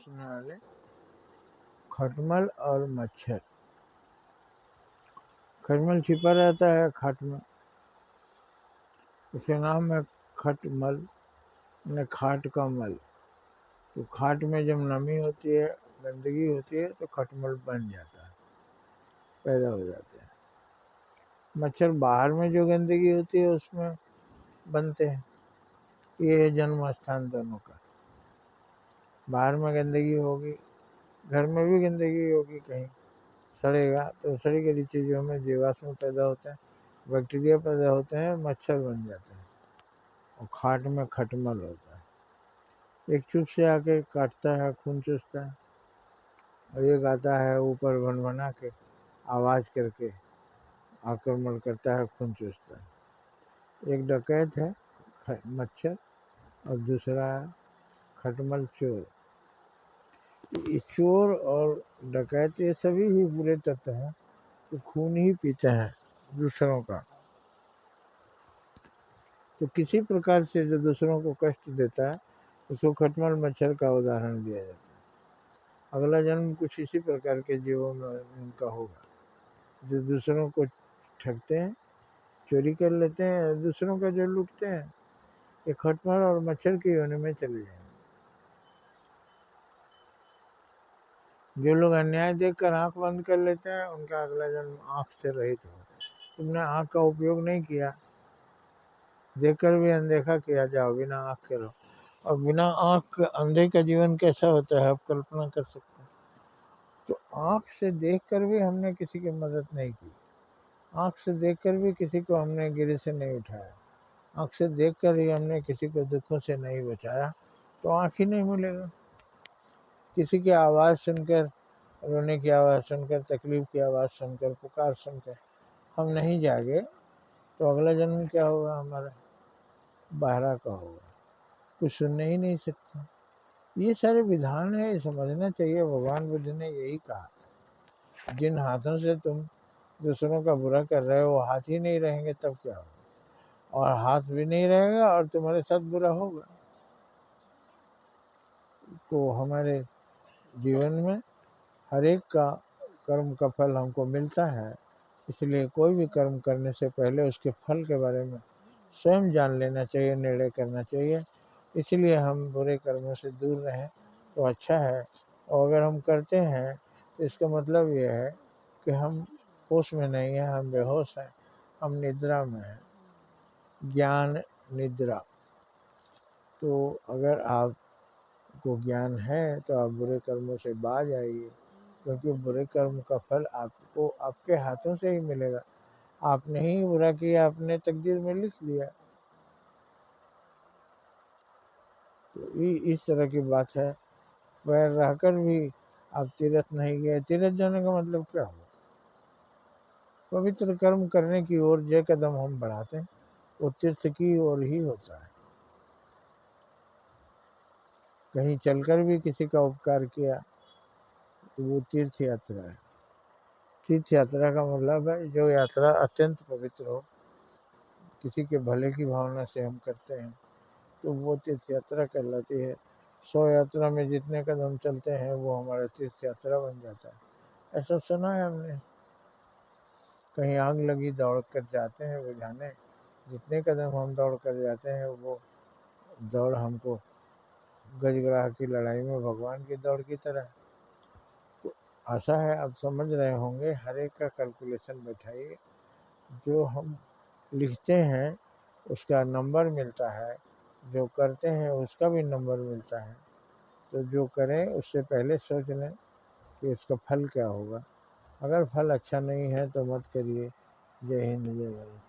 सुनने वाले, खटमल और मच्छर। खटमल छिपा रहता है खाट में, उसके नाम है खटमल, ने खाट का मल। तो खाट में जब नमी होती है, गंदगी होती है, तो खटमल बन जाता है, पैदा हो जाते हैं। मच्छर बाहर में जो गंदगी होती है उसमें बनते हैं। ये है जन्म स्थान दोनों का। बाहर में गंदगी होगी, घर में भी गंदगी होगी, कहीं सड़ेगा तो सड़ी गली चीज़ों में जीवाणु पैदा होते हैं, बैक्टीरिया पैदा होते हैं, मच्छर बन जाते हैं, और खाट में खटमल होता है। एक चुप से आके काटता है, खून चूसता है, और एक आता है ऊपर भनभना के आवाज़ करके आक्रमण करता है, खून चूसता है। एक डकैत है मच्छर, और दूसरा खटमल चोर। ये चोर और डकैत ये सभी ही बुरे तत्व हैं, तो खून ही पीते हैं दूसरों का। तो किसी प्रकार से जो दूसरों को कष्ट देता है, उसको खटमल मच्छर का उदाहरण दिया जाता है। अगला जन्म कुछ इसी प्रकार के जीवों में उनका होगा, जो दूसरों को ठगते हैं, चोरी कर लेते हैं, दूसरों का जो लूटते हैं, ये खटमल और मच्छर की योनि में चले जाएंगे। जो लोग अन्याय देखकर आंख बंद कर लेते हैं, उनका अगला जन्म आंख से रहित हो। तुमने आंख का उपयोग नहीं किया, देखकर भी अनदेखा किया, जाओ बिना आंख के रहो। और बिना आंख के अंधे का जीवन कैसा होता है, आप कल्पना कर सकते हैं। तो आंख से देखकर भी हमने किसी की मदद नहीं की, आंख से देखकर भी किसी को हमने गिरे से नहीं उठाया, आंख से देखकर ही हमने किसी को दुखों से नहीं बचाया, तो आंख ही नहीं मिलेगा। किसी की आवाज़ सुनकर, रोने की आवाज़ सुनकर, तकलीफ की आवाज़ सुनकर, पुकार सुनकर हम नहीं जागे, तो अगला जन्म क्या होगा हमारा, बहरा का होगा, कुछ सुनने ही नहीं सकते। ये सारे विधान है, समझना चाहिए। भगवान बुद्ध ने यही कहा, जिन हाथों से तुम दूसरों का बुरा कर रहे हो, वो हाथ ही नहीं रहेंगे तब क्या होगा, और हाथ भी नहीं रहेगा और तुम्हारे साथ बुरा होगा। तो हमारे जीवन में हर एक का कर्म का फल हमको मिलता है, इसलिए कोई भी कर्म करने से पहले उसके फल के बारे में स्वयं जान लेना चाहिए, निर्णय करना चाहिए। इसलिए हम बुरे कर्मों से दूर रहें तो अच्छा है। और अगर हम करते हैं तो इसका मतलब ये है कि हम होश में नहीं हैं, हम बेहोश हैं, हम निद्रा में हैं, ज्ञान निद्रा। तो अगर आपको ज्ञान है तो आप बुरे कर्मों से बाज आइए, क्योंकि बुरे कर्म का फल आपको आपके हाथों से ही मिलेगा। आपने ही बुरा किया, आपने तकदीर में लिख दिया। तो इस तरह की बात है। वह रहकर भी आप तीर्थ नहीं गए। तीर्थ जाने का मतलब क्या हुआ, पवित्र कर्म करने की ओर जो कदम हम बढ़ाते हैं वो तीर्थ की ओर ही होता है। कहीं चलकर भी किसी का उपकार किया तो वो तीर्थ यात्रा है। तीर्थ यात्रा का मतलब है जो यात्रा अत्यंत पवित्र हो, किसी के भले की भावना से हम करते हैं, तो वो तीर्थ यात्रा कहलाती है। 100 यात्रा में जितने कदम चलते हैं वो हमारा तीर्थ यात्रा बन जाता है। ऐसा सुना है हमने। कहीं आग लगी, दौड़ कर जाते हैं बुझाने, जितने कदम हम दौड़ कर जाते हैं वो दौड़ हमको गजग्राह की लड़ाई में भगवान की दौड़ की तरह। तो आशा है आप समझ रहे होंगे। हर एक का कैलकुलेशन बैठाइए, जो हम लिखते हैं उसका नंबर मिलता है, जो करते हैं उसका भी नंबर मिलता है। तो जो करें उससे पहले सोच लें कि उसका फल क्या होगा। अगर फल अच्छा नहीं है तो मत करिए। जय हिंद, जय भारत।